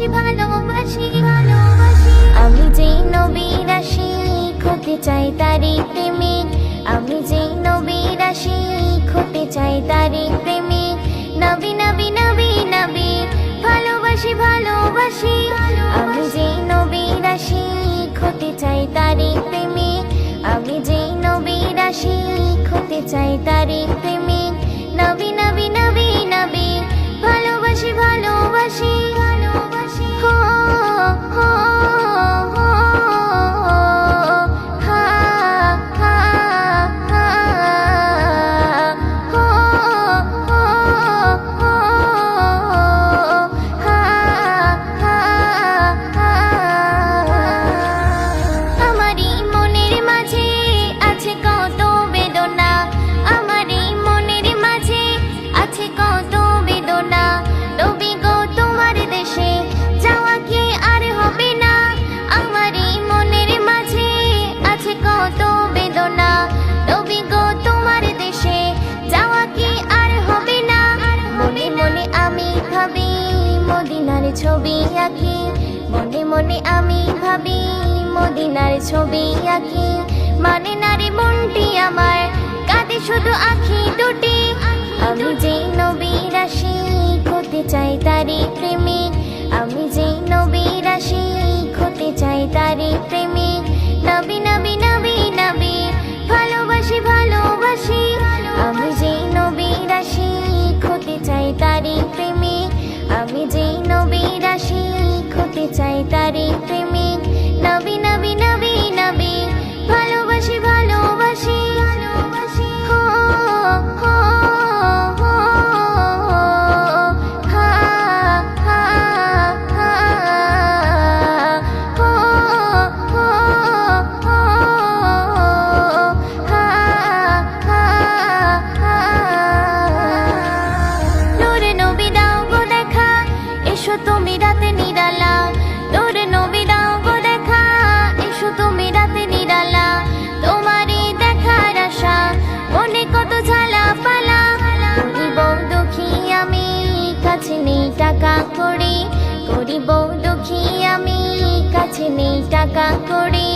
ভালোবাসি ভালোবাসি ভালোবাসি। আমি যেই নবীর আশিক হতে চাই তারই প্রেমিক, আমি যেই নবীর আশিক হতে চাই তারই প্রেমিক। নবী নবী নবী নবী ভালোবাসি ভালোবাসি। আমি যেই নবীর আশিক হতে চাই তারই প্রেমিক, আমি যেই নবীর আশিক হতে চাই তারই প্রেমিক। নবী নবী নবী নবী ভালোবাসি ভালোবাসি ভালোবাসি। হো হো হো হা হা হা হো হো হো হা হা হা। আমারই মনের মাঝে আছে কত বেদনা, আমারই মনের মাঝে আছে কত বেদনা। নবী গো তোমার দেশে যাওয়া কি আর হবে না? আমারই মনের মাঝে আছে কত বেদনা। নবী গো তোমার দেশে যাওয়া কি আর হবে না? মনে মনে আমি ভাবি মদিনার ছবি আঁকি, মনে মনে আমি ভাবি মদিনার ছবি আঁকি। মানে নারে মনটি আমার কাঁদে শুধু আঁখি দুটি। আমি যেই নবীর আশিক হতে চাই তারই প্রেমিক, আমি যেই নবীর আশিক হতে চাই তারই প্রেমিক। নবী নবী নবী নবী ভালোবাসি ভালোবাসি। আমি যেই নবীর আশিক হতে চাই তারই প্রেমিক, আমি যেই নবীর আশিক হতে চাই তারই প্রেমিক। নবী নবী নবী নবী ভালোবাসি ভালোবাসি ভালোবাসি। হো হো হো হা হা হা হো হো হো হা হা হা। নূরে নবী দাও গো দেখা, এসো তুমি রাতে নিরালা। নূরে নবী দাও গো দেখা, এসো তুমি রাতে নিরালা। তোমারই দেখার আশা মনে কত ঝালা পালা। গরিব দুঃখী আমি কাছে নেই টাকা কড়ি, গরিব দুঃখী আমি কাছে নেই টাকা কড়ি।